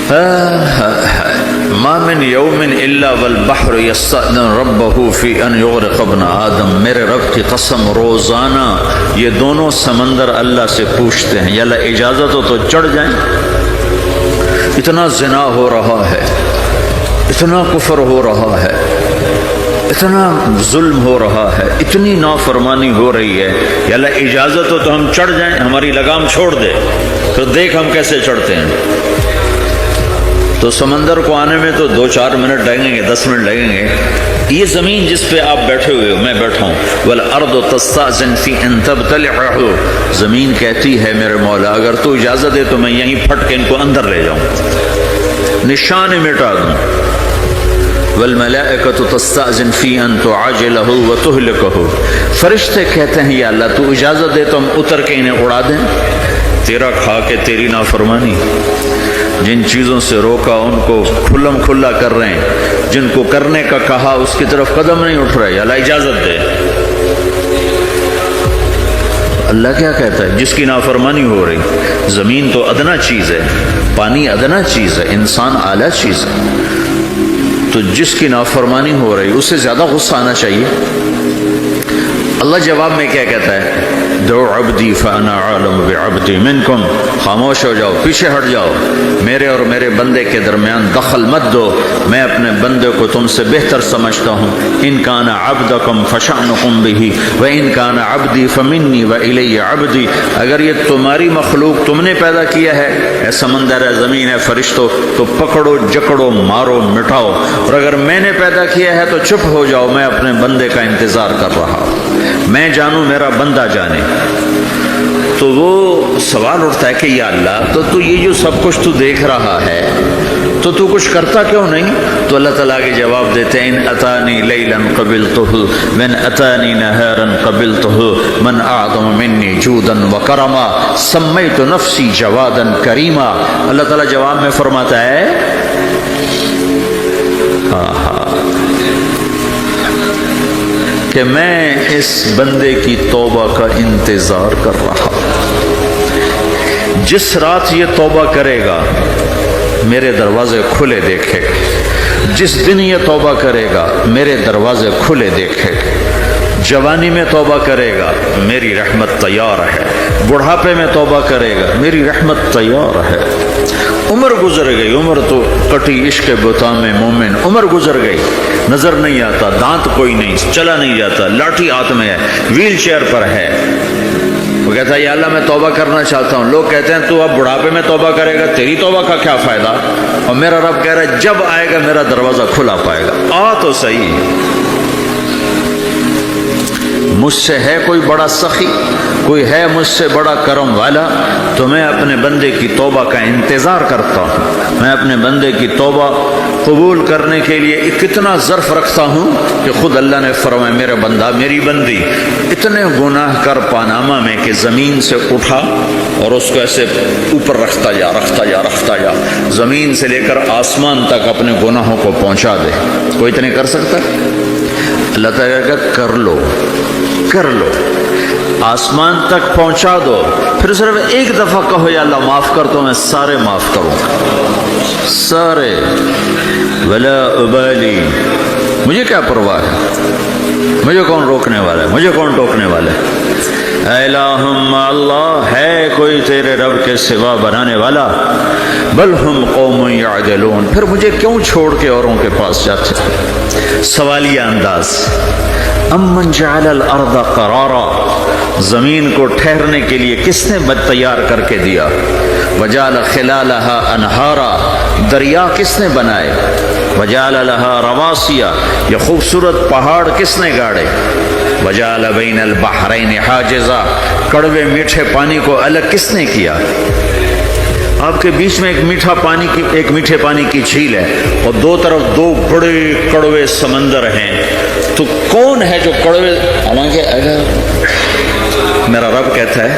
ما من یوم الا والبحر یستأذن ربہ فی ان یغرق ابن آدم، میرے رب کی قسم روزانہ یہ دونوں سمندر اللہ سے پوچھتے ہیں یا اللہ اجازت ہو تو چڑھ جائیں۔ اتنا زنا ہو رہا ہے، اتنا کفر ہو رہا ہے، اتنا ظلم ہو رہا ہے، اتنی نافرمانی ہو رہی ہے، یا اللہ اجازت ہو تو ہم چڑھ جائیں، ہماری لگام چھوڑ دے، تو دیکھ ہم کیسے چڑھتے ہیں۔ تو سمندر کو آنے میں تو 2-4 منٹ لگیں گے، 10 منٹ لگیں گے۔ یہ زمین جس پہ آپ بیٹھے ہوئے ہو، میں بیٹھا ہوں، وَالْأَرْضُ تَسْتَأْذِنُ فِي أَن تَبْتَلِعَهُ، زمین کہتی ہے میرے مولا اگر تو اجازت دے تو میں یہیں پھٹ کے ان کو اندر لے جاؤں، نشان مٹا دوں۔ وَالْمَلَائِكَةُ تَسْتَأْذِنُ فِي أَن تُعَجِّلَهُ وَتُهْلِكَهُ، فرشتے کہتے ہیں یا اللہ تو اجازت دے تو ہم اتر کے انہیں اڑا دیں، تیرا کھا کے تیری نافرمانی۔ جن چیزوں سے روکا ان کو کھلم کھلا کر رہے ہیں، جن کو کرنے کا کہا اس کی طرف قدم نہیں اٹھ رہے، اللہ اجازت دے۔ اللہ کیا کہتا ہے؟ جس کی نافرمانی ہو رہی، زمین تو ادنا چیز ہے، پانی ادنا چیز ہے، انسان اعلیٰ چیز ہے، تو جس کی نافرمانی ہو رہی اسے زیادہ غصہ آنا چاہیے۔ اللہ جواب میں کیا کہتا ہے؟ دو عبدی فانا عالم بعبدی منکم، خاموش ہو جاؤ، پیچھے ہٹ جاؤ، میرے اور میرے بندے کے درمیان دخل مت دو، میں اپنے بندے کو تم سے بہتر سمجھتا ہوں۔ ان کان عبدکم فشأنکم بہ وان کان عبدی فمنی والی عبدی، اگر یہ تمہاری مخلوق تم نے پیدا کیا ہے، اے سمندر ہے، زمین ہے، فرشتوں، تو پکڑو جکڑو مارو مٹاؤ، اور اگر میں نے پیدا کیا ہے تو چپ ہو جاؤ، میں اپنے بندے کا انتظار کر رہا ہوں، میں جانوں میرا بندہ جانے۔ تو وہ سوال اٹھتا ہے کہ یا اللہ تو یہ جو سب کچھ تو دیکھ رہا ہے تو کچھ کرتا کیوں نہیں؟ تو اللہ تعالیٰ کے جواب دیتے ہیں ان اتانی لیلا قبلتہ من اتانی نہارا قبلتہ من اعظم منی جودا وکرما سمیت نفسی جوادا کریما۔ اللہ تعالیٰ جواب میں فرماتا ہے کہ میں اس بندے کی توبہ کا انتظار کر رہا ہوں، جس رات یہ توبہ کرے گا میرے دروازے کھلے دیکھے گا، جس دن یہ توبہ کرے گا میرے دروازے کھلے دیکھے گا، جوانی میں توبہ کرے گا میری رحمت تیار ہے، بڑھاپے میں توبہ کرے گا میری رحمت تیار ہے۔ عمر گزر گئی، عمر تو کٹی عشق بتا میں مومن، عمر گزر گئی، نظر نہیں آتا، دانت کوئی نہیں، چلا نہیں جاتا، لاٹھی ہاتھ میں ہے، ویل چیئر پر ہے، وہ کہتا ہے یا اللہ میں توبہ کرنا چاہتا ہوں۔ لوگ کہتے ہیں تو اب بڑھاپے میں توبہ کرے گا، تیری توبہ کا کیا فائدہ؟ اور میرا رب کہہ رہا ہے جب آئے گا میرا دروازہ کھلا پائے گا، آ تو صحیح۔ مجھ سے ہے کوئی بڑا سخی، کوئی ہے مجھ سے بڑا کرم والا، تو میں اپنے بندے کی توبہ کا انتظار کرتا ہوں، میں اپنے بندے کی توبہ قبول کرنے کے لیے کتنا ظرف رکھتا ہوں کہ خود اللہ نے فرمایا میرا بندہ میری بندی اتنے گناہ کر پاناما میں کہ زمین سے اٹھا اور اس کو ایسے اوپر رکھتا جا، زمین سے لے کر آسمان تک اپنے گناہوں کو پہنچا دے۔ کوئی تو نہیں کر سکتا؟ اللہ تعالیٰ کا کر لو، آسمان تک پہنچا دو، پھر صرف ایک دفعہ کہو یا اللہ معاف کر تو میں سارے معاف کروں گا، سارے، ولا ابالی، مجھے کیا پرواہ ہے، مجھے کون روکنے والا ہے، مجھے کون ٹوکنے والا ہے۔ اے الہم اللہ، ہے کوئی تیرے رب کے سوا بنانے والا؟ بل ہم قوم یعدلون، پھر مجھے کیوں چھوڑ کے اوروں کے پاس جاتے؟ سوالیہ انداز۔ امن جعل الارض قرارا، زمین کو ٹھہرنے کے لیے کس نے تیار کر کے دیا؟ وجعل خلالها انہارا، دریا کس نے بنائے؟ وجعل لها رواسیا، یہ خوبصورت پہاڑ کس نے گاڑے؟ وجعل بین البحرین حاجزا، کڑوے میٹھے پانی کو الگ کس نے کیا؟ آپ کے بیچ میں ایک میٹھے پانی کی جھیل ہے اور دو طرف دو بڑے کڑوے سمندر ہیں، تو کون ہے جو کڑوے؟ حالانکہ اگر میرا رب کہتا ہے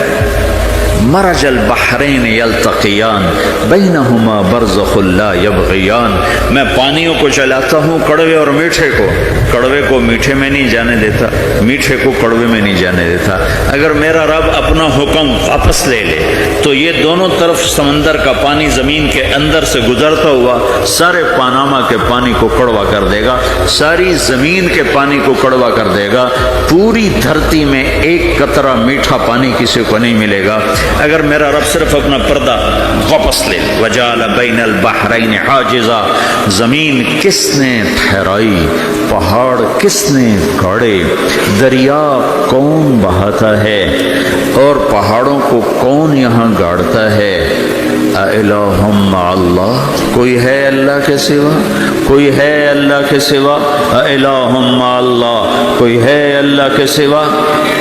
مرج البحرین یلتقیان بینہما برزخ لا یبغیان، میں پانیوں کو چلاتا ہوں، کڑوے اور میٹھے کو، کڑوے کو میٹھے میں نہیں جانے دیتا، میٹھے کو کڑوے میں نہیں جانے دیتا۔ اگر میرا رب اپنا حکم واپس لے لے تو یہ دونوں طرف سمندر کا پانی زمین کے اندر سے گزرتا ہوا سارے پاناما کے پانی کو کڑوا کر دے گا، ساری زمین کے پانی کو کڑوا کر دے گا، پوری دھرتی میں ایک قطرہ میٹھا پانی کسی کو نہیں ملے گا اگر میرا رب صرف اپنا پردہ واپس لے۔ وجعل بین البحرین حاجزا، زمین کس نے ٹھہرائی، پہاڑ کس نے گاڑے، دریا کون بہاتا ہے اور پہاڑوں کو کون یہاں گاڑتا ہے؟ اِلٰہٌ مع اللہ، کوئی ہے اللہ کے سوا؟ کوئی ہے اللہ کے سوا؟ اِلٰہٌ مع اللہ، کوئی ہے اللہ کے سوا؟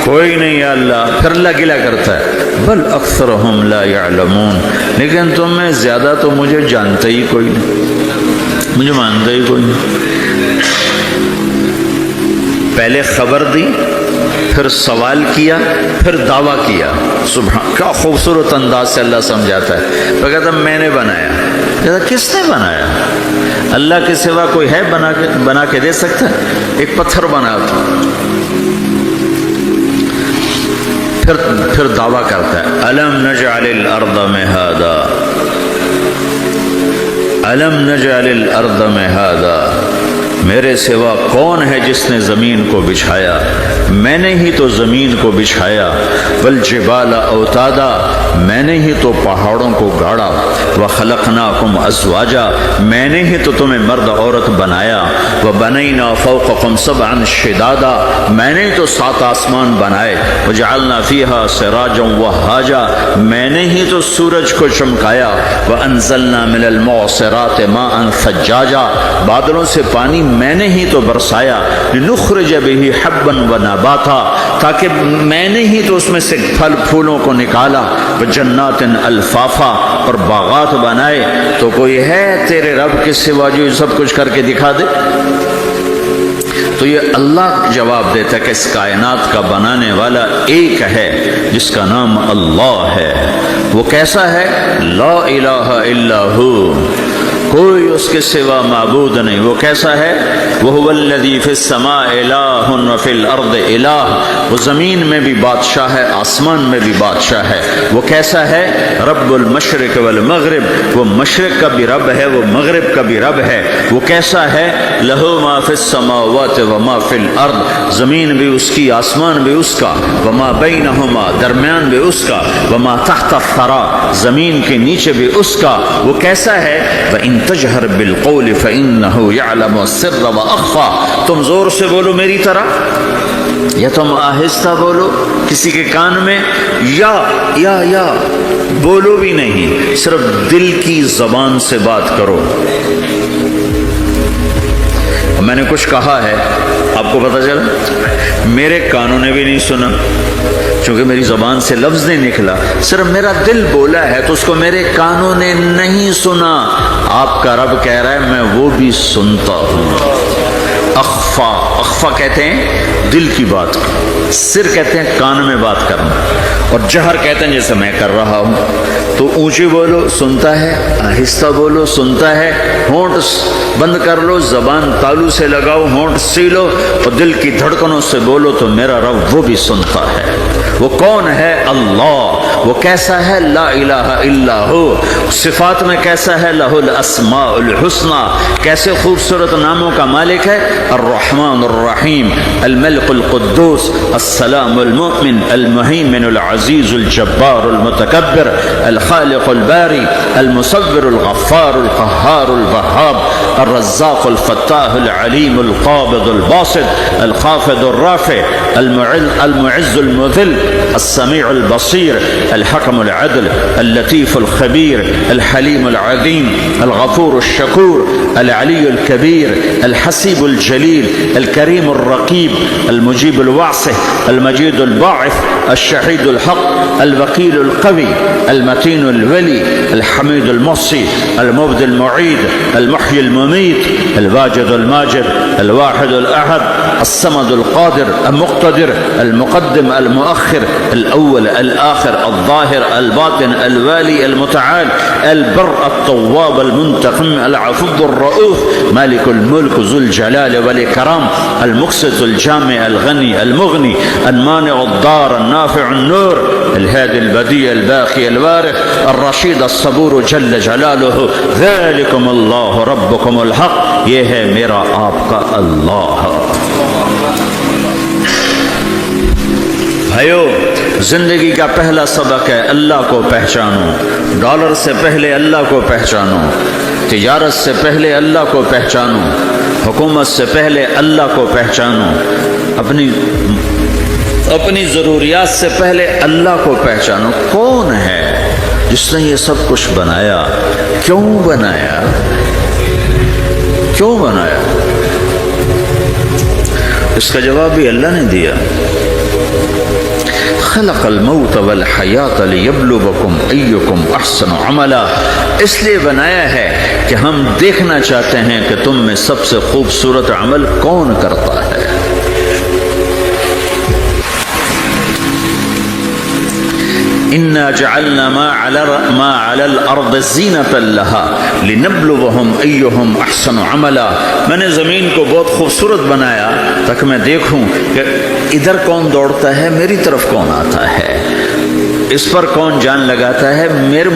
کوئی نہیں ہے اللہ۔ پھر اللہ گلہ کرتا ہے بل اکثرہم لا یعلمون، لیکن تم میں زیادہ تو مجھے جانتا ہی کوئی نہیں، مجھے مانتا ہی کوئی نہیں۔ پہلے خبر دی، پھر سوال کیا، پھر دعویٰ کیا۔ سبحان، کیا خوبصورت انداز سے اللہ سمجھاتا ہے۔ وہ کہتا میں نے بنایا، کہتا کس نے بنایا؟ اللہ کے سوا کوئی ہے بنا کے دے سکتا ہے؟ ایک پتھر بنا تھا۔ پھر دعویٰ کرتا ہے الم نجعل الارض مہادا، الم نجعل الارض مہادا، میرے سوا کون ہے جس نے زمین کو بچھایا؟ میں نے ہی تو زمین کو بچھایا۔ والجبال اوتادا، میں نے ہی تو پہاڑوں کو گاڑا۔ وخلقناکم ازواجا، میں نے ہی تو تمہیں مرد عورت بنایا۔ وبنینا فوقکم سبعا شدادا، میں نے ہی تو 7 آسمان بنائے۔ وجعلنا فیہا سراجا وہاجا، میں نے ہی تو سورج کو چمکایا۔ وانزلنا من المعصرات ماء ثجاجا، بادلوں سے پانی میں نے ہی تو برسایا۔ لنخرج به حبا ونباتا، تاکہ میں نے ہی تو اس میں سے پھل پھولوں کو نکالا۔ وجنات الفافا، اور باغات بنائے۔ تو کوئی ہے تیرے رب کے سوا جو یہ سب کچھ کر کے دکھا دے؟ تو یہ اللہ جواب دیتا ہے کہ اس کائنات کا بنانے والا ایک ہے جس کا نام اللہ ہے۔ وہ کیسا ہے؟ لا الہ الا ہو، کوئی اس کے سوا معبود نہیں۔ وہ کیسا ہے؟ وَهُوَ الَّذِي فِي السَّمَاءِ إِلَٰهٌ وَفِي الْأَرْضِ إِلَٰهٌ، وہ زمین میں بھی بادشاہ ہے، آسمان میں بھی بادشاہ ہے۔ وہ کیسا ہے؟ رب المشرق والمغرب، وہ مشرق کا بھی رب ہے، وہ مغرب کا بھی رب ہے۔ وہ کیسا ہے؟ لَهُ مَا فِي السَّمَاوَاتِ وَمَا فِي الْأَرْضِ، زمین بھی اس کی، آسمان بھی اس کا۔ وَمَا بَيْنَهُمَا، درمیان بھی اس کا۔ وَمَا تَحْتَ الثَّرَىٰ، زمین کے نیچے بھی اس کا۔ وہ کیسا ہے؟ وَإِن تجہر بالقول فإنه يعلم السر وأخفى، تم زور سے بولو میری طرح یا تم آہستہ بولو کسی کے کان میں، یا بولو بھی نہیں، صرف دل کی زبان سے بات کرو۔ میں نے کچھ کہا ہے، آپ کو پتہ چلا میرے کانوں نے بھی نہیں سنا، چونکہ میری زبان سے لفظ نہیں نکلا، صرف میرا دل بولا ہے تو اس کو میرے کانوں نے نہیں سنا۔ آپ کا رب کہہ رہا ہے میں وہ بھی سنتا ہوں۔ اخفا، اخفا کہتے ہیں دل کی بات، سر کہتے ہیں کان میں بات کرنا، اور جہر کہتے ہیں جیسے میں کر رہا ہوں۔ تو اونچی بولو سنتا ہے، آہستہ بولو سنتا ہے، ہونٹ بند کر لو، زبان تالو سے لگاؤ، ہونٹ سیلو اور دل کی دھڑکنوں سے بولو تو میرا رب وہ بھی سنتا ہے۔ وہ کون ہے؟ اللہ۔ وہ کیسا ہے؟ لا الہ الا ہو۔ صفات میں کیسا ہے؟ لہ الاسماء الحسنى، کیسے خوبصورت ناموں کا مالک ہے؟ الرحمن الرحیم، الملک القدوس، السلام المؤمن، المہیمن العزیز الجبار المتکبر، الخالق الباری، المصور الغفار القہار الوہاب، الرزاق الفتاح العلیم القابض الباسط، الخافض الرافع، المعز المذل، السمیع البصیر، الحکم العدل، اللطیف الخبیر، الحلیم العظیم، الغفور الشکور، العلی الکبیر، الحسیب الجلیل، الکریم الرقیب، المجیب الواسع، المجید الباعث، الشہید الحق، الوکیل القوی، المتین الولی، الحمید المحصی، المبدی المعید، المحیی الممید، المميت الواجد الماجد الواحد الأحد الصمد القادر المقتدر المقدم المؤخر الأول الآخر الظاهر الباطن الوالي المتعال البر التواب المنتقم العفو الرؤوف مالك الملك ذو الجلال والإكرام المقسط الجامع الغني المغني المانع الضار النافع النور الهادي البديع الباقي الوارث الرشيد الصبور جل جلالہ ذلكم اللہ ربكم الحق، یہ ہے میرا آپ کا اللہ۔ بھائیو، زندگی کا پہلا سبق ہے اللہ کو پہچانو۔ ڈالر سے پہلے اللہ کو پہچانو، تجارت سے پہلے اللہ کو پہچانو، حکومت سے پہلے اللہ کو پہچانو، اپنی ضروریات سے پہلے اللہ کو پہچانو۔ کون ہے جس نے یہ سب کچھ بنایا؟ کیوں بنایا؟ کیوں بنایا؟ اس کا جواب بھی اللہ نے دیا۔ خلق الموت والحیات لیبلوکم ایکم احسن عملا، اس لیے بنایا ہے کہ ہم دیکھنا چاہتے ہیں کہ تم میں سب سے خوبصورت عمل کون کرتا ہے۔ انا جعلنا ما على الارض زینۃ لها لنبلوهم ایہم احسن عملا، میں نے زمین کو بہت خوبصورت بنایا تاکہ میں دیکھوں کہ ادھر کون دوڑتا ہے، میری طرف کون آتا ہے، اس پر کون جان لگاتا ہے،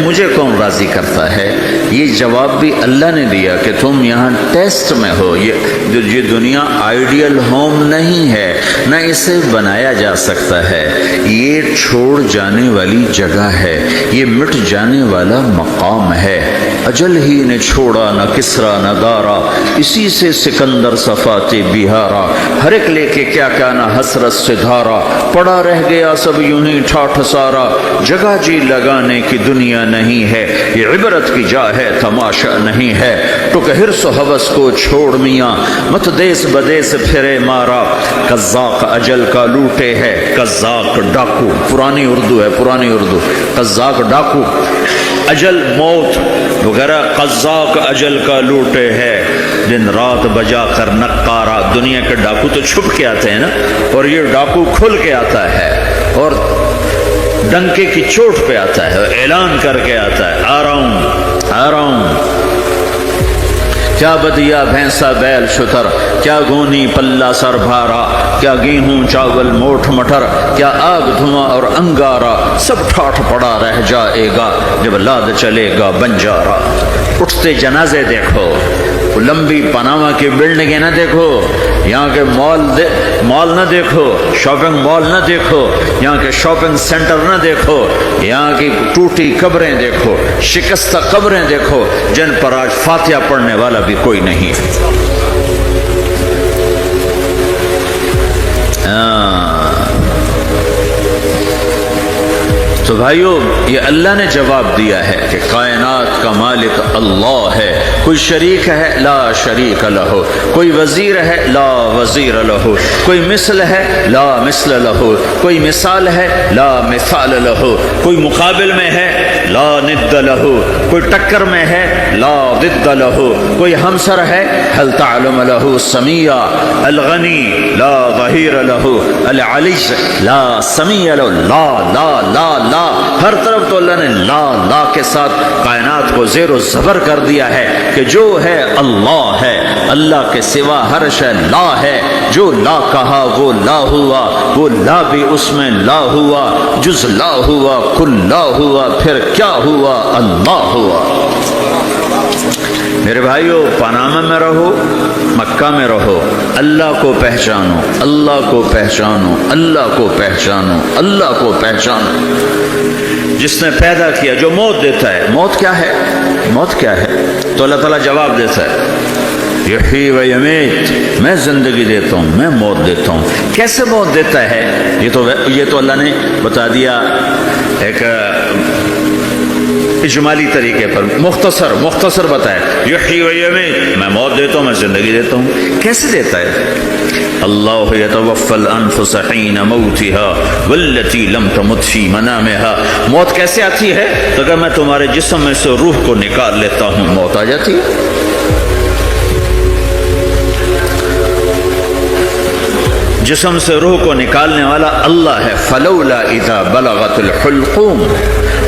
مجھے کون راضی کرتا ہے۔ یہ جواب بھی اللہ نے دیا کہ تم یہاں ٹیسٹ میں ہو۔ یہ دنیا آئیڈیل ہوم نہیں ہے، نہ اسے بنایا جا سکتا ہے، یہ چھوڑ جانے والی جگہ ہے، یہ مٹ جانے والا مقام ہے۔ اجل ہی نے چھوڑا نہ کسرا نہ دارا، اسی سے سکندر صفات بہارا، ہر ایک لے کے کیا کیا نہ حسرت سے دھارا، پڑا رہ گیا سب یوں ہی ٹھاٹھ سارا، جگہ جی لگانے کی دنیا نہیں ہے، یہ عبرت کی جا ہے تماشا نہیں ہے۔ تو کہ حرص و ہوس کو چھوڑ میاں، مت دیس بدیس پھرے مارا، قزاق اجل کا لوٹے ہے، قزاق ڈاکو، پرانی اردو ہے، پرانی اردو، قزاق ڈاکو، اجل موت وغیرہ، قزاق اجل کا لوٹے ہے، دن رات بجا کر نقارا۔ دنیا کے ڈاکو تو چھپ کے آتے ہیں نا، اور یہ ڈاکو کھل کے آتا ہے اور ڈنکے کی چوٹ پہ آتا ہے، اعلان کر کے آتا ہے، آ رہا ہوں آ رہا ہوں۔ کیا بدیا بھینسا بیل شتر، کیا گونی پلہ سر بھارا، کیا گیہوں چاول موٹھ مٹر، کیا آگ دھواں اور انگارا، سب ٹھاٹھ پڑا رہ جائے گا جب لاد چلے گا بنجارا۔ اٹھتے جنازے دیکھو، لمبی پاناما کی بلڈنگیں نہ دیکھو، یہاں کے مال نہ دیکھو، شاپنگ مال نہ دیکھو، یہاں کے شاپنگ سینٹر نہ دیکھو، یہاں کی ٹوٹی قبریں دیکھو، شکستہ قبریں دیکھو جن پر آج فاتحہ پڑھنے والا بھی کوئی نہیں ہے۔ تو بھائیو، یہ اللہ نے جواب دیا ہے کہ کائنات کا مالک اللہ ہے، کوئی شریک ہے لا شریک لہ، کوئی وزیر ہے لا وزیر لہ، کوئی مثل ہے لا مثل لہ، کوئی مثال ہے لا مثال لہ، کوئی مقابل میں ہے لا ند لہ، کوئی ٹکر میں ہے لا ضد لہ، کوئی ہمسر ہے هل تعلم لہ سمیع، الغنی لا ظہیر لہ، العلی لا سمیع لہ، لا لا لا لا، ہر طرف تو اللہ نے لا لا کے ساتھ کائنات کو زیر و زبر کر دیا ہے کہ جو ہے اللہ ہے، اللہ کے سوا ہر شے لا ہے، جو لا کہا وہ لا ہوا، وہ لا بھی اس میں لا ہوا، جز لا ہوا کل لا ہوا، پھر کیا ہوا؟ اللہ ہوا۔ میرے بھائیو، پاناما میں رہو، مکہ میں رہو، اللہ کو پہچانو، اللہ کو پہچانو، اللہ کو پہچانو، اللہ کو پہچانو۔ جس نے پیدا کیا، جو موت دیتا ہے، موت کیا ہے؟ موت کیا ہے؟ تو اللہ تعالیٰ جواب دیتا ہے، یحیی و یمیت، میں زندگی دیتا ہوں، میں موت دیتا ہوں۔ کیسے موت دیتا ہے؟ یہ تو اللہ نے بتا دیا ایک اجمالی طریقے پر، مختصر بتایا، یحیی و یمیت، میں موت دیتا ہوں، میں زندگی دیتا ہوں۔ کیسے دیتا ہے؟ اللہ یتوفی الانفس حین موتها والتی لم تمت فی منامها۔ موت کیسے آتی ہے؟ تو کہ میں تمہارے جسم میں سے روح کو نکال لیتا ہوں، موت آ جاتی ہے۔ جسم سے روح کو نکالنے والا اللہ ہے. فلولا اذا بلغت الحلقوم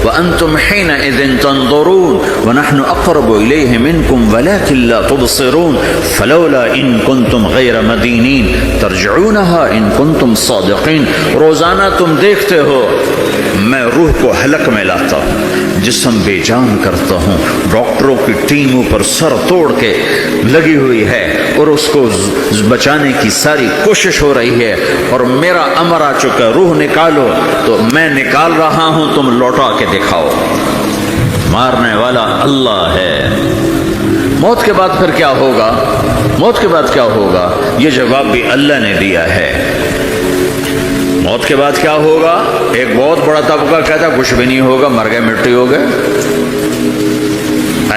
وانتم حينئذ تنظرون ونحن اقرب اليه منكم ولكن لا تبصرون فلولا ان كنتم غير مدينين ترجعونها ان كنتم صادقين. روزانہ تم دیکھتے ہو میں روح کو حلق میں لاتا ہوں, جسم بے جان کرتا ہوں, ڈاکٹروں کی ٹیم اوپر سر توڑ کے لگی ہوئی ہے اور اس کو بچانے کی ساری کوشش ہو رہی ہے, اور میرا امر آ چکا, روح نکالو, تو میں نکال رہا ہوں, تم لوٹا کے دکھاؤ. مارنے والا اللہ ہے. موت کے بعد پھر کیا ہوگا؟ موت کے بعد کیا ہوگا یہ جواب بھی اللہ نے دیا ہے. موت کے بعد کیا ہوگا؟ ایک بہت بڑا طبقہ کہتا کچھ بھی نہیں ہوگا, مر گئے, مٹی ہو گئے.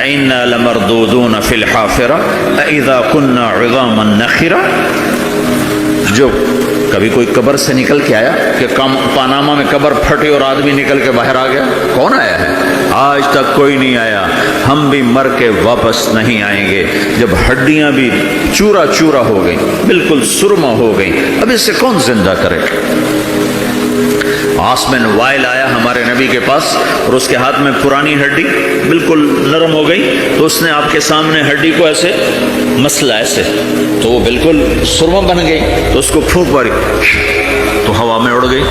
اِنَّا لَمَرْدُودُونَ فِي الْحَافِرَةِ اَإِذَا كُنَّا عِظَامًا نَخِرَةً. جو کبھی کوئی قبر سے نکل کے آیا کہ پاناما میں قبر پھٹی اور آدمی نکل کے باہر آ گیا؟ کون آیا ہے؟ آج تک کوئی نہیں آیا. ہم بھی مر کے واپس نہیں آئیں گے. جب ہڈیاں بھی چورا چورا ہو گئی, بالکل سرما ہو گئی, اب اس سے کون زندہ کرے؟ عاصم وائل آیا ہمارے نبی کے پاس اور اس کے ہاتھ میں پرانی ہڈی بالکل نرم ہو گئی, تو اس نے آپ کے سامنے ہڈی کو ایسے مسلا ایسے, تو وہ بالکل سرما بن گئی. تو اس کو پھونک ماری تو ہوا میں اڑ گئی.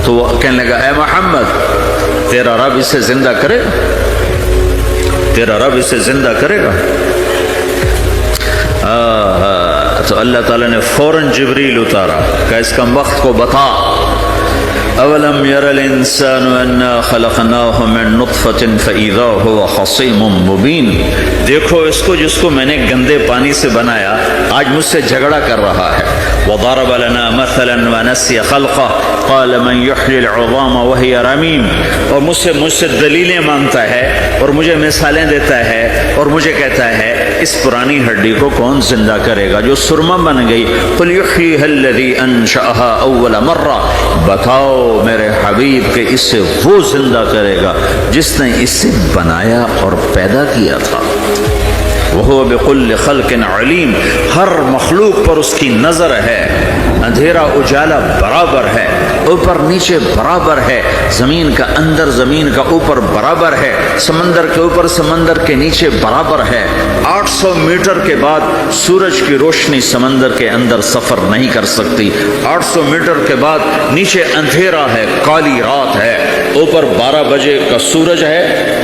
تو وہ کہنے لگا اے محمد تیرا رب اسے زندہ کرے گا, تیرا رب اسے زندہ کرے گا. تو اللہ تعالیٰ نے فوراً جبریل اتارا کہ اس کا وقت کو بتا. اولم یر الانسان انا خلقناہ من نطفة فاذا هو خصیم مبین. دیکھو اس کو جس کو میں نے گندے پانی سے بنایا آج مجھ سے جھگڑا کر رہا ہے. وضرب لنا مثلا ونسی خلقہ قال من يحيي العظام وهي رمیم. اور مجھ سے دلیلیں مانگتا ہے اور مجھے مثالیں دیتا ہے اور مجھے کہتا ہے اس پرانی ہڈی کو کون زندہ کرے گا جو سرما بن گئی. قل يحييها الذي انشأها اول مرہ. بتاؤ میرے حبیب کہ اسے وہ زندہ کرے گا جس نے اسے بنایا اور پیدا کیا تھا. وہ بكل خلق علیم. ہر مخلوق پر اس کی نظر ہے. اندھیرا اجالا برابر ہے, اوپر نیچے برابر ہے, زمین کا اندر زمین کا اوپر برابر ہے, سمندر کے اوپر سمندر کے نیچے برابر ہے. 800 میٹر کے بعد سورج کی روشنی سمندر کے اندر سفر نہیں کر سکتی. 800 میٹر کے بعد نیچے اندھیرا ہے, کالی رات ہے, اوپر 12 بجے کا سورج ہے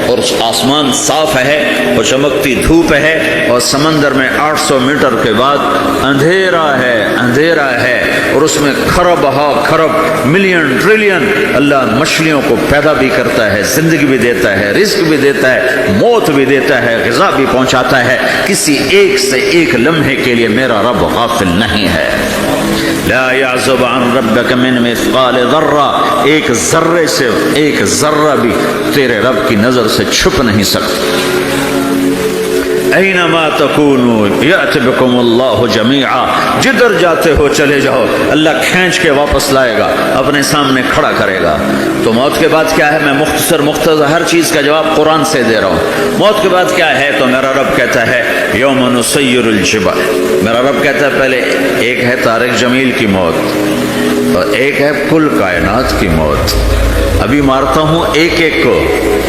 اور آسمان صاف ہے اور چمکتی دھوپ ہے, اور سمندر میں 800 میٹر کے بعد اندھیرا ہے, اندھیرا ہے, اور اس میں کھرب ہا کھرب ملین ٹریلین اللہ مچھلیوں کو پیدا بھی کرتا ہے, زندگی بھی دیتا ہے, رزق بھی دیتا ہے, موت بھی دیتا ہے, غذا بھی پہنچاتا ہے. کسی ایک سے ایک لمحے کے لیے میرا رب غافل نہیں ہے. لا يعزب عن ربك من مثقال ذرہ. ایک ذرے سے ایک ذرہ بھی تیرے رب کی نظر سے چھپ نہیں سکتا. اینما تکونوا یأت بکم اللہ جمیعا. جدھر جاتے ہو چلے جاؤ, اللہ کھینچ کے واپس لائے گا, اپنے سامنے کھڑا کرے گا. تو موت کے بعد کیا ہے؟ میں مختصر ہر چیز کا جواب قرآن سے دے رہا ہوں. موت کے بعد کیا ہے تو میرا رب کہتا ہے یوم نسیر الجبال. میرا رب کہتا ہے پہلے ایک ہے طارق جمیل کی موت اور ایک ہے کل کائنات کی موت. ابھی مارتا ہوں ایک ایک کو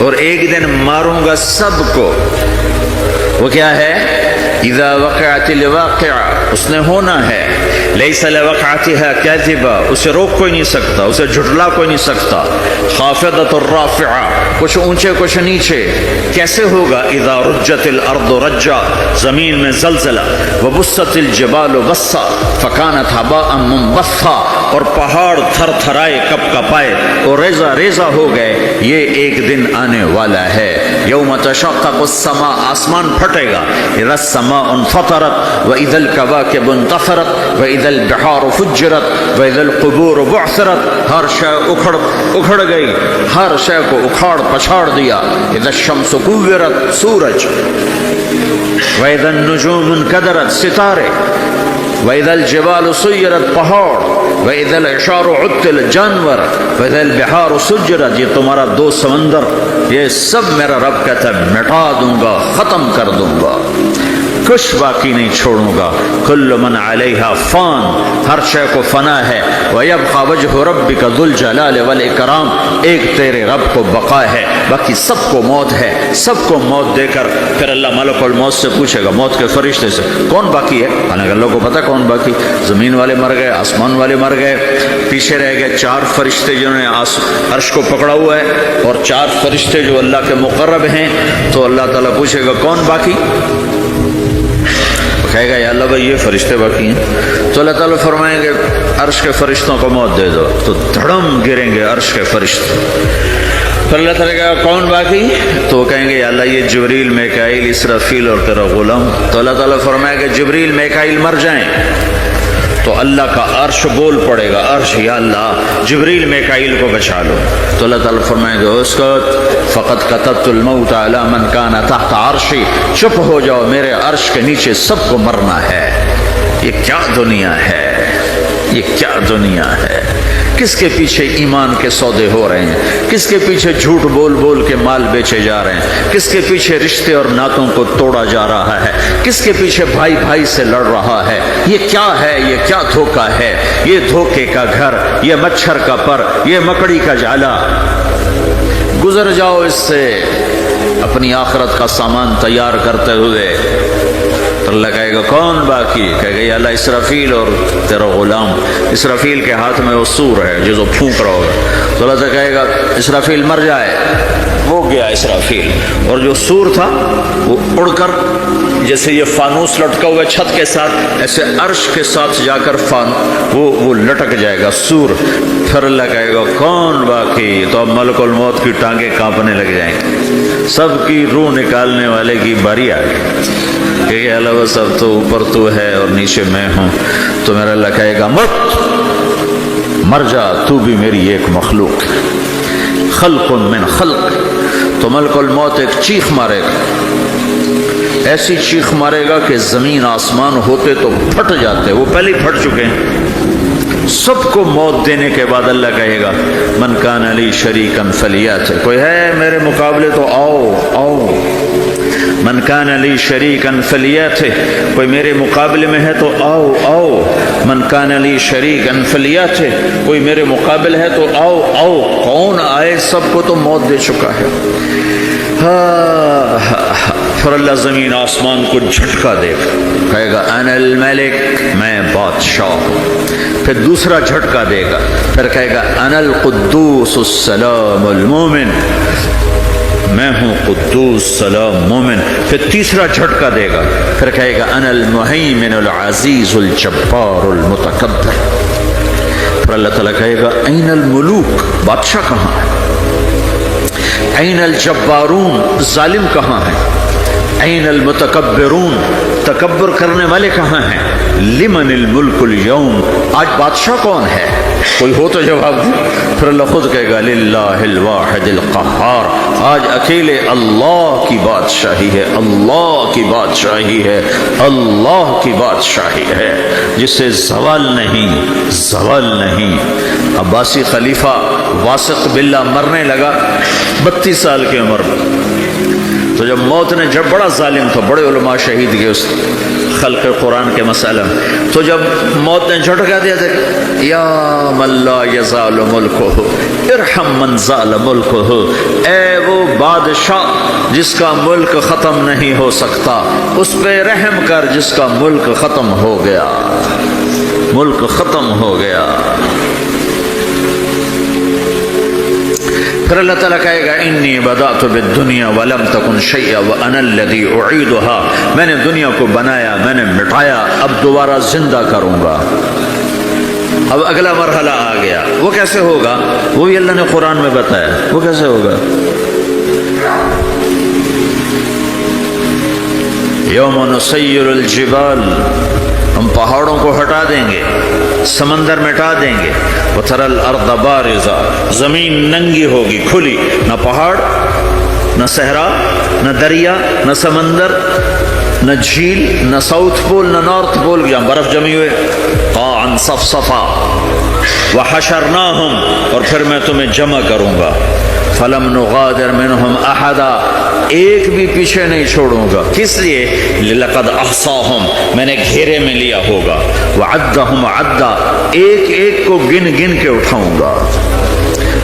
اور ایک دن ماروں گا سب کو. وہ کیا ہے؟ اذا وقعت الواقعہ, اس نے ہونا ہے. لیس لوقعتها کاذبہ, اسے روک کوئی نہیں سکتا, اسے جھٹلا کوئی نہیں سکتا. خافضۃ الرافعہ, کچھ اونچے کچھ نیچے. کیسے ہوگا؟ اذا رجت الارض رجا, زمین میں زلزلہ. وبست الجبال بسا فکانت هباء منبثا, اور پہاڑ تھر تھرائے کپ کپائے اور ریزہ ریزہ ہو گئے. یہ ایک دن آنے والا ہے. یوم تشقق السماء, آسمان پھٹے گا. اذا السماء انفطرت واذا الكواكب انتثرت واذا البحار فجرت واذا القبور بعثرت. ہر شے اکھڑ گئی, ہر شے کو اکھاڑ پچھاڑ دیا. اذا الشمس كورت, سورج. واذا النجوم انكدرت, ستارے. واذا الجبال سيرت, پہاڑ. واذا العشار عطلت, جانور. واذا البحار سجرت, یہ تمہارا دو سمندر, یہ سب میرا رب کہتا ہے مٹا دوں گا, ختم کر دوں گا. کچھ باقی نہیں چھوڑوں گا. کل من علیہا فان، ہر شے کو فنا ہے. وَيَبْقَى وَجْهُ رَبِّكَ ذُو الْجَلَالِ وَالْإِكْرَامِ، ایک تیرے رب کو بقا ہے، باقی سب کو موت ہے. سب کو موت دے کر پھر اللہ ملک الموت سے پوچھے گا، موت کے فرشتے سے، کون باقی ہے؟ حالانکہ اللہ کو پتہ کون باقی. زمین والے مر گئے، آسمان والے مر گئے، پیچھے رہ گئے 4 فرشتے جنہوں نے عرش کو پکڑا ہوا ہے، اور 4 فرشتے جو اللہ کے مقرب ہیں. تو اللہ تعالیٰ پوچھے گا کون باقی؟ کہے گا یا اللہ بھائی یہ فرشتے باقی ہیں. تو اللہ تعالیٰ فرمائیں گے عرش کے فرشتوں کو موت دے دو، تو دھڑم گریں گے عرش کے فرشتے. پھر اللہ تعالیٰ کہا کون باقی؟ تو وہ کہیں گے یا اللہ یہ جبریل، میکائیل، اسرافیل اور تیرا غلام. تو اللہ تعالیٰ فرمائے گا جبریل، میکائیل مر جائیں تو اللہ کا عرش بول پڑے گا، عرش یا اللہ جبریل میکائیل کو بچا لو. تو اللہ تعالیٰ فرمائیں گے اسکت فقط کتبت الموت علی من کان تحت عرشی، چپ ہو جاؤ، میرے عرش کے نیچے سب کو مرنا ہے. یہ کیا دنیا ہے، یہ کیا دنیا ہے. کس کے پیچھے ایمان کے سودے ہو رہے ہیں، کس کے پیچھے جھوٹ بول بول کے مال بیچے جا رہے ہیں، کس کے پیچھے رشتے اور ناتوں کو توڑا جا رہا ہے، کس کے پیچھے بھائی بھائی سے لڑ رہا ہے. یہ کیا ہے، یہ کیا دھوکہ ہے، یہ دھوکے کا گھر، یہ مچھر کا پر، یہ مکڑی کا جالا. گزر جاؤ اس سے اپنی آخرت کا سامان تیار کرتے ہوئے. تو اللہ کہے گا کون باقی؟ کہے گا یا اللہ اسرافیل اور تیرا غلام. اسرافیل کے ہاتھ میں وہ سور ہے جو پھونک رہا ہوگا. تو اللہ سے کہے گا اسرافیل مر جائے، وہ گیا اسرافیل، اور جو سور تھا وہ اڑ کر جیسے یہ فانوس لٹکا ہوا چھت کے ساتھ، ایسے عرش کے ساتھ جا کر وہ لٹک جائے گا سور. پھر اللہ کہے گا کون باقی؟ تو اب ملک الموت کی ٹانگیں کانپنے لگ جائیں گی، سب کی روح نکالنے والے کی باری آ گئی کہ اللہ وہ سب تو اوپر تو ہے اور نیچے میں ہوں. تو میرا اللہ کہے گا مت، مر جا، تو بھی میری ایک مخلوق ہے، خلق من خلق. تو ملک الموت ایک چیخ مارے گا، ایسی چیخ مارے گا کہ زمین آسمان ہوتے تو پھٹ جاتے، وہ پہلے ہی پھٹ چکے ہیں. سب کو موت دینے کے بعد اللہ کہے گا من کان لی شریکا فلیات، کوئی ہے میرے مقابلے تو آؤ آؤ. من کان لی شریکا فلیات، کوئی میرے مقابلے میں ہے تو آؤ آؤ. من کان لی شریکا فلیات، کوئی میرے مقابل ہے تو آؤ آؤ. کون آئے؟ سب کو تو موت دے چکا ہے. پھر اللہ زمین آسمان کو جھٹکا دے گا، کہے گا انا الملک، میں بادشاہ ہوں. پھر دوسرا جھٹکا دے گا، پھر کہے گا انا القدوس السلام المومن، میں ہوں قدوس سلام مومن. پھر تیسرا جھٹکا دے گا، پھر کہے گا انا المہیمن العزیز الجبار المتکبر. پھر اللہ تعالیٰ کہے گا این الملوک، بادشاہ کہاں ہے؟ این الجبارون، ظالم کہاں ہے؟ این المتکبرون، تکبر کرنے والے کہاں ہیں؟ لمن الملک اليوم، آج بادشاہ کون ہے؟ کوئی ہو تو جواب دے. پھر اللہ خود کہے گا للہ الواحد القہار، آج اکیلے اللہ کی بادشاہی ہے، اللہ کی بادشاہی ہے، اللہ کی بادشاہی ہے، جس سے زوال نہیں، زوال نہیں. عباسی خلیفہ واسق باللہ مرنے لگا 32 سال کی عمر میں. تو جب موت نے، جب بڑا ظالم تھا، بڑے علماء شہید گئے اس خلق قرآن کے مسئلہ میں، تو جب موت نے جھٹکا دیا تھا یا من لا یزال ملکہ ارحم من زال ملکہ، اے وہ بادشاہ جس کا ملک ختم نہیں ہو سکتا، اس پہ رحم کر جس کا ملک ختم ہو گیا، ملک ختم ہو گیا. پھر اللہ تعالیٰ کہے گا انی بدأت بالدنیا ولم تکن شیئا وانا الذی اعیدها، میں نے دنیا کو بنایا، میں نے مٹایا، اب دوبارہ زندہ کروں گا. اب اگلا مرحلہ آ گیا، وہ کیسے ہوگا؟ وہ بھی اللہ نے قرآن میں بتایا. وہ کیسے ہوگا؟ یوم نسیر الجبال، ہم پہاڑوں کو ہٹا دیں گے، سمندر مٹا دیں گے. وتری الارض بارزہ، زمین ننگی ہوگی، کھلی، نہ پہاڑ، نہ صحرا، نہ دریا، نہ سمندر، نہ جھیل، نہ ساؤتھ پول، نہ نارتھ پول جہاں برف جمی ہوئے. قاعا صفصفا وحشرناہم، اور پھر میں تمہیں جمع کروں گا. فلم نغادر منہم احدا، ایک بھی پیچھے نہیں چھوڑوں گا. کس لیے؟ لقد احصاہم، میں نے گھیرے میں لیا ہوگا. وعدہم عدا، ایک ایک کو گن گن کے اٹھاؤں گا.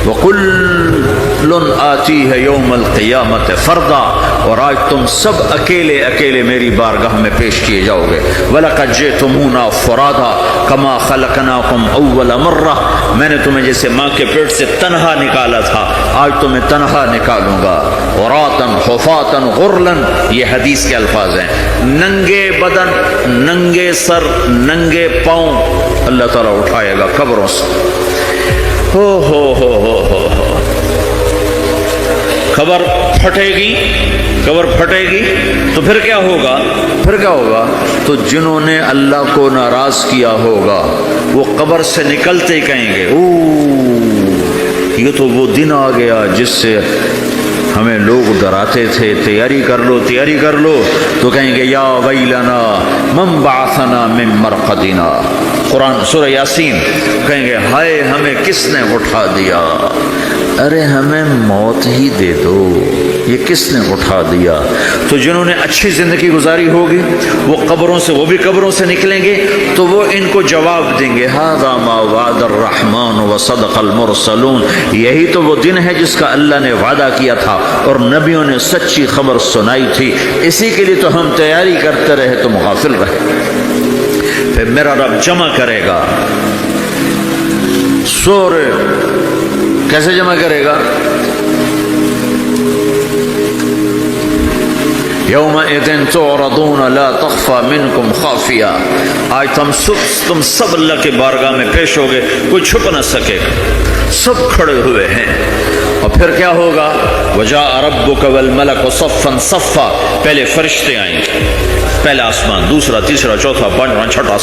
وَكُلٌّ آتِيهَ يَوْمَ الْقِيَامَةِ فَرْدًا، اور آج تم سب اکیلے اکیلے میری بارگاہ میں پیش کیے جاؤ گے. وَلَقَدْ جِئْتُمُونَا فُرَادًا كَمَا خَلَقْنَاكُمْ أَوَّلَ مَرَّةٍ، میں نے تمہیں جیسے ماں کے پیٹ سے تنہا نکالا تھا آج تمہیں تنہا نکالوں گا. عُرَاةً حُفَاةً غُرْلًا، یہ حدیث کے الفاظ ہیں. ننگے بدن، ننگے سر، ننگے پاؤں اللہ تعالیٰ اٹھائے گا قبروں سے. ہو خبر پھٹے گی، قبر پھٹے گی تو پھر کیا ہوگا؟ تو جنہوں نے اللہ کو ناراض کیا ہوگا وہ قبر سے نکلتے ہی کہیں گے یہ تو وہ دن آ گیا جس سے ہمیں لوگ ڈراتے تھے، تیاری کر لو. تو کہیں گے یا ویلنا من بعثنا من مرقدنا، قرآن سورہ یاسین. کہیں گے ہائے ہمیں کس نے اٹھا دیا. ارے ہمیں موت ہی دے دو، یہ کس نے اٹھا دیا. تو جنہوں نے اچھی زندگی گزاری ہوگی وہ بھی قبروں سے نکلیں گے تو وہ ان کو جواب دیں گے ھذا ما وعد الرحمن وصدق المرسلون، یہی تو وہ دن ہے جس کا اللہ نے وعدہ کیا تھا اور نبیوں نے سچی خبر سنائی تھی، اسی کے لیے تو ہم تیاری کرتے رہے تم غافل رہے. پھر میرا رب جمع کرے گا. سورے کیسے جمع کرے گا؟ یومئذ تعرضون لا تخفى منکم خافیہ، آج تم سب اللہ کے بارگاہ میں پیش ہوگے، کوئی چھپ نہ سکے گا، سب کھڑے ہوئے ہیں. اور پھر کیا ہوگا؟ وجاء ربک والملک صفا صفا، پہلے فرشتے آئیں گے، پہلا آسمان، دوسرا، تیسرا، چوتھا، پانچواں، چھٹا،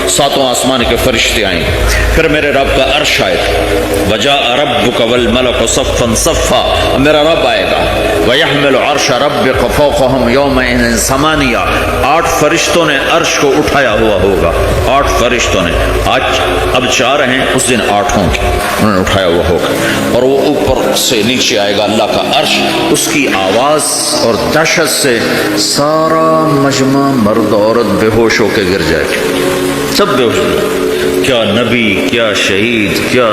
ساتواں آسمان کے فرشتے آئیں گے. پھر میرے رب کا عرش آئے گا. وجاء ربک والملک صفا صفا، میرا رب آئے گا. ویحمل عرش ربک فوقہم یومئذ ثمانیہ، 8 فرشتوں نے عرش کو اٹھایا ہوا ہوگا. 8 فرشتوں نے، آج اب 4 ہیں، اس دن 8 ہوں گے، انہوں نے اٹھایا ہوا ہوگا. اور وہ اوپر سے نیچے آئے گا اللہ کا عرش، اس کی آواز اور دہشت سے سارا مجمع مرد عورت بے ہوش ہو کے گر جائے گا، سب بے ہوش ہو جائے. کیا نبی، کیا شہید، کیا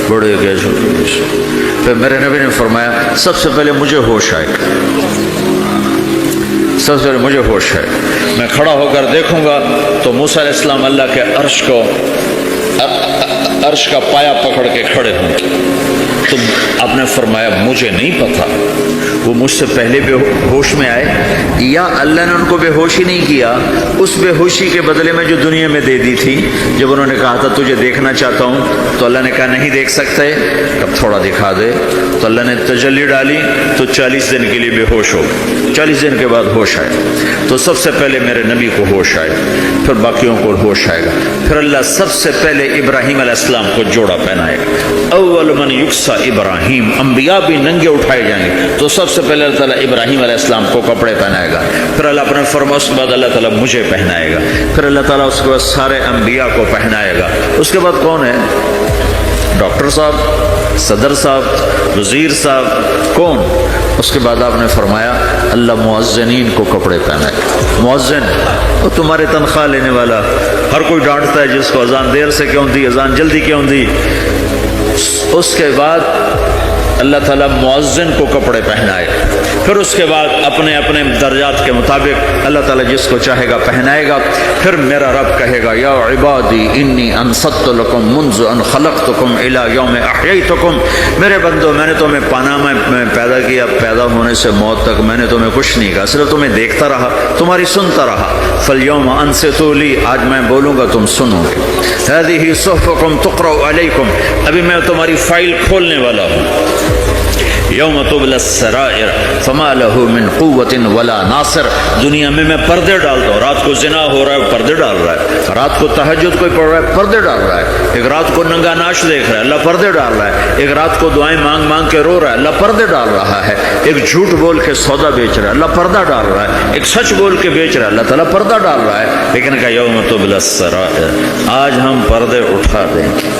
بڑے گئے چھوٹے. پھر میرے نبی نے فرمایا سب سے پہلے مجھے ہوش آئے گا، سب سے پہلے مجھے ہوش ہے. میں کھڑا ہو کر دیکھوں گا تو موسیٰ علیہ السلام اللہ کے عرش کا پایا پکڑ کے کھڑے ہوں گے. تو آپ نے فرمایا مجھے نہیں پتا وہ مجھ سے پہلے بے ہوش میں آئے یا اللہ نے ان کو بے ہوشی نہیں کیا، اس بے ہوشی کے بدلے میں جو دنیا میں دے دی تھی. جب انہوں نے کہا تھا تجھے دیکھنا چاہتا ہوں تو اللہ نے کہا نہیں دیکھ سکتے، اب تھوڑا دکھا دے. تو اللہ نے تجلی ڈالی تو 40 دن کے لیے بے ہوش ہو گئے. 40 دن کے بعد ہوش آئے. تو سب سے پہلے میرے نبی کو ہوش آئے، پھر باقیوں کو ہوش آئے گا. پھر اللہ سب سے پہلے ابراہیم علیہ السلام کو جوڑا پہنائے گا. اول من یکسا ابراہیم، انبیاء بھی ننگے اٹھائے جائیں گے. تو سب سے پہلے اللہ تعالیٰ ابراہیم علیہ السلام کو کپڑے پہنائے گا. پھر اللہ اپنے فرما اس کے بعد اللہ تعالیٰ مجھے پہنائے گا. پھر اللہ تعالیٰ اس کے بعد سارے انبیاء کو پہنائے گا. اس کے بعد کون ہے؟ ڈاکٹر صاحب، صدر صاحب، وزیر صاحب، کون؟ اس کے بعد آپ نے فرمایا اللہ مؤذنین کو کپڑے پہنائے. مؤذن وہ تمہارے تنخواہ لینے والا، ہر کوئی ڈانٹتا ہے جس کو اذان دیر سے کیوں دی، اذان جلدی کیوں دی. اس کے بعد اللہ تعالیٰ مؤذن کو کپڑے پہنائے. پھر اس کے بعد اپنے اپنے درجات کے مطابق اللہ تعالیٰ جس کو چاہے گا پہنائے گا. پھر میرا رب کہے گا یا عبادی انی انصت لکم منذ ان خلقتکم الی یوم احییتکم، میرے بندو میں نے تمہیں پاناما میں پیدا کیا، پیدا ہونے سے موت تک میں نے تمہیں کچھ نہیں کہا، صرف تمہیں دیکھتا رہا، تمہاری سنتا رہا. فالیوم انصتوا لی، آج میں بولوں گا تم سنو گے. ہذہ صحفکم تقرأ علیکم، ابھی میں تمہاری فائل کھولنے والا ہوں. یوم تبلی السرائر فما له من قوت ولا ناصر، دنیا میں پردے ڈالتا ہوں. رات کو زنا ہو رہا ہے، پردے ڈال رہا ہے. رات کو تہجد کوئی پڑھ رہا ہے، پردے ڈال رہا ہے. ایک رات کو ننگا ناچ دیکھ رہا ہے، اللہ پردے ڈال رہا ہے. ایک رات کو دعائیں مانگ مانگ کے رو رہا ہے، اللہ پردے ڈال رہا ہے. ایک جھوٹ بول کے سودا بیچ رہا ہے، اللہ پردہ ڈال رہا ہے. ایک سچ بول کے بیچ رہا ہے، اللہ تعالیٰ پردہ ڈال رہا ہے. لیکن کہ یوم تبلی السرائر، آج ہم پردے اٹھا دیں گے.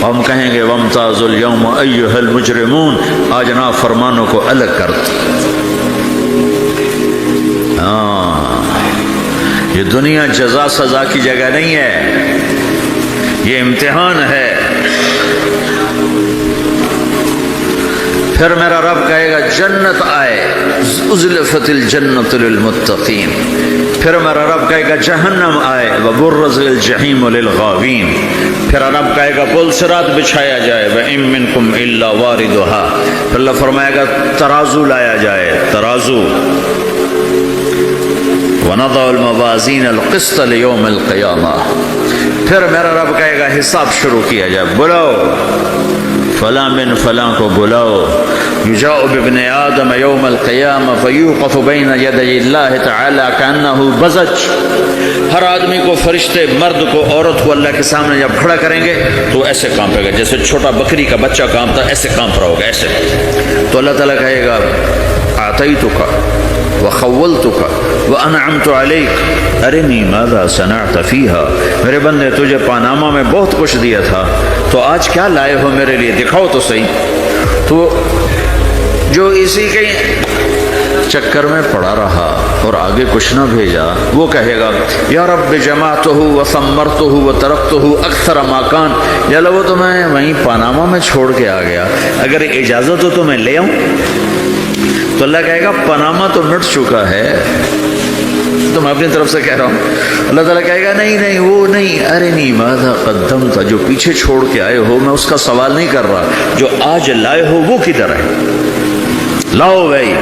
ہم کہیں گے وامتازوا اليوم ایھا المجرمون، آج نافرمانوں کو الگ کر دو۔ یہ دنیا جزا سزا کی جگہ نہیں ہے، یہ امتحان ہے۔ پھر میرا رب کہے گا جنت آئے، ازلفت الجنت للمتقین۔ پھر میرا رب کہے گا جہنم آئے، وبرزت الجحیم للغاوین۔ پھر رب کہے گا پل صراط بچھایا جائے، وَإِن مِّنكُمْ إِلَّا وَارِدُهَا۔ پھر اللہ فرمائے گا ترازو لایا جائے، ترازو۔ وَنَضَعُ الْمَوَازِينَ الْقِسْطَ لِيَوْمِ الْقِيَامَةِ۔ پھر میرا رب کہے گا حساب شروع کیا جائے، بلاؤ فلاں بن فلاں کو بلاؤ۔ یجاء بابن آدم یوم القیامہ فیوقف بین یدی اللہ تعالی کأنہ بزج۔ ہر آدمی کو، فرشتے مرد کو عورت کو اللہ کے سامنے جب کھڑا کریں گے تو ایسے کانپے گا جیسے چھوٹا بکری کا بچہ کانپتا، ایسے کانپ رہا ہوگا ایسے۔ تو اللہ تعالیٰ کہے گا اعطیتک وخولتک وانعمت علیک ارنی ماذا صنعت فیہا۔ میرے بندے تجھے پاناما میں بہت کچھ دیا تھا، تو آج کیا لائے ہو میرے لیے، دکھاؤ تو صحیح۔ تو جو اسی کے چکر میں پڑا رہا اور آگے کچھ نہ بھیجا، وہ کہے گا یا رب جمعتہ وثمرتہ وترکتہ اکثر ما کان۔ یا اللہ وہ تو میں وہیں پاناما میں چھوڑ کے آ گیا، اگر اجازت ہو تو میں لے آؤں۔ تو اللہ کہے گا پاناما تو مٹ چکا ہے، تو میں اپنی طرف سے کہہ رہا ہوں۔ اللہ تعالیٰ کہے گا نہیں نہیں وہ نہیں، ارنی ماذا قدمت، جو پیچھے چھوڑ کے آئے ہو میں اس کا سوال نہیں کر رہا، جو آج لائے ہو وہ کدھر ہے، لاؤ بھائی،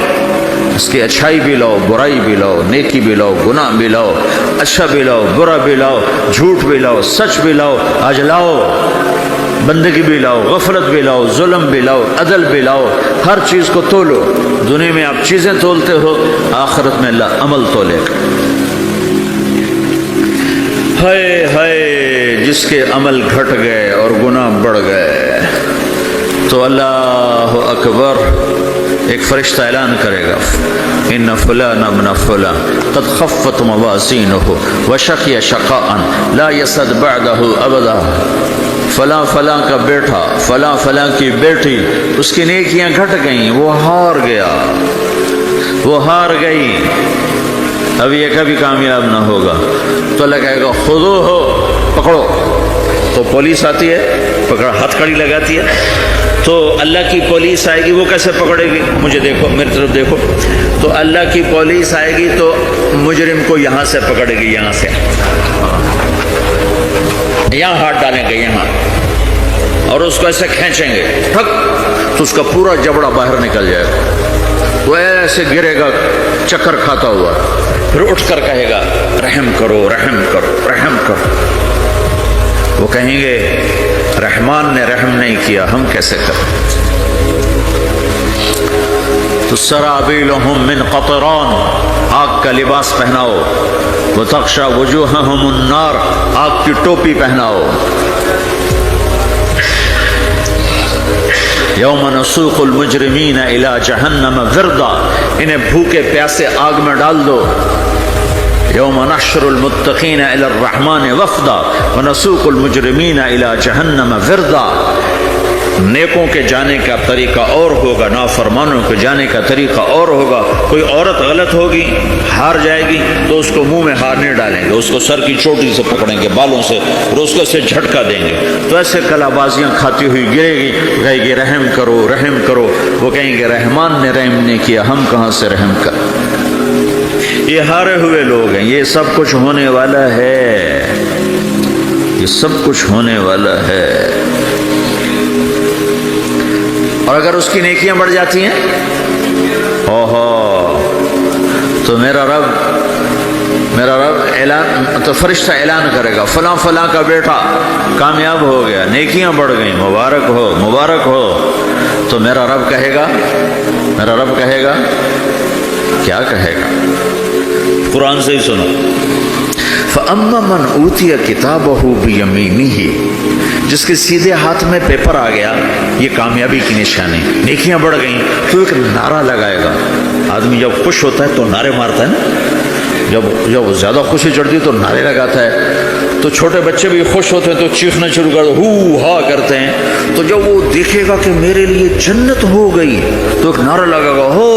اس کی اچھائی بھی لاؤ، برائی بھی لاؤ، نیکی بھی لاؤ، گناہ بھی لاؤ، اچھا بھی لاؤ، برا بھی لاؤ، جھوٹ بھی لاؤ، سچ بھی لاؤ، آج لاؤ۔ بندگی بھی لاؤ، غفلت بھی لاؤ، ظلم بھی لاؤ، عدل بھی لاؤ، ہر چیز کو تولو۔ دنیا میں آپ چیزیں تولتے ہو، آخرت میں اللہ عمل تولے گا۔ ہائے ہائے جس کے عمل گھٹ گئے اور گناہ بڑھ گئے، تو اللہ اکبر، ایک فرشتہ اعلان کرے گا ان فلان ابن فلان قد خفت موازینہ وشقی شقاء لا یسد بعدہ ابدا۔ فلاں فلاں کا بیٹا، فلاں فلاں کی بیٹی، اس کی نیکیاں گھٹ گئیں، وہ ہار گیا، وہ ہار گئی، اب یہ کبھی کامیاب نہ ہوگا۔ تو اللہ کہے گا خودو ہو، پکڑو۔ تو پولیس آتی ہے، پکڑا، ہاتھ کڑی لگاتی ہے، تو اللہ کی پولیس آئے گی، وہ کیسے پکڑے گی؟ مجھے دیکھو، میری طرف دیکھو۔ تو اللہ کی پولیس آئے گی تو مجرم کو یہاں سے پکڑے گی، یہاں سے، یہاں ہاتھ ڈالیں گے یہاں، اور اس کو ایسے کھینچیں گے، ٹھک، تو اس کا پورا جبڑا باہر نکل جائے گا، وہ ایسے گرے گا چکر کھاتا ہوا، پھر اٹھ کر کہے گا رحم کرو رحم کرو رحم کرو۔ وہ کہیں گے رحمان نے رحم نہیں کیا، ہم کیسے کریں؟ تو سرابیلہم من قطران، آگ کا لباس پہناؤ، وتغشی وجوہہم النار، آگ کی ٹوپی پہناؤ۔ یوم نسوق المجرمین الی جہنم وردا، انہیں بھوکے پیاسے آگ میں ڈال دو۔ یوم نحشر المتقین الی الرحمن وفدا ونسوق المجرمین الی جہنم وردا۔ نیکوں کے جانے کا طریقہ اور ہوگا، نافرمانوں کے جانے کا طریقہ اور ہوگا۔ کوئی عورت غلط ہوگی، ہار جائے گی، تو اس کو منہ میں ہار نہیں ڈالیں گے، اس کو سر کی چوٹی سے پکڑیں گے، بالوں سے، اور اس کو سے جھٹکا دیں گے، تو ایسے کلا بازیاں کھاتی ہوئی گرے گی، کہے گی رحم کرو رحم کرو۔ وہ کہیں گے رحمان نے رحم نہیں کیا، ہم کہاں سے رحم کر۔ یہ ہارے ہوئے لوگ ہیں، یہ سب کچھ ہونے والا ہے، یہ سب کچھ ہونے والا ہے۔ اور اگر اس کی نیکیاں بڑھ جاتی ہیں، تو میرا رب اعلان، تو فرشتہ اعلان کرے گا فلاں فلاں کا بیٹا کامیاب ہو گیا، نیکیاں بڑھ گئیں، مبارک ہو مبارک ہو۔ تو میرا رب کہے گا کیا کہے گا؟ قرآن سے ہی سنو۔ فَأَمَّا مَنْ أُوتِيَ كِتَابَهُ بِيَمِينِهِ، جس کے سیدھے ہاتھ میں پیپر آ گیا، یہ کامیابی کی نشانی، نیکیاں بڑھ گئیں، تو ایک نعرہ لگائے گا۔ آدمی جب خوش ہوتا ہے تو نعرے مارتا ہے نا، جب زیادہ خوشی چڑھتی ہے تو نعرے لگاتا ہے۔ تو چھوٹے بچے بھی خوش ہوتے ہیں تو چیخنا شروع کر ہو ہا کرتے ہیں. تو جب وہ دیکھے گا کہ میرے لیے جنت ہو گئی تو ایک نعرہ لگے گا ہو.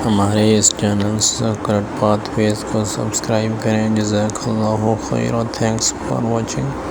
ہمارے اس چینل سیکرٹ پاتھ ویز کو سبسکرائب کریں. جزاک اللہ خیر. Thanks for watching.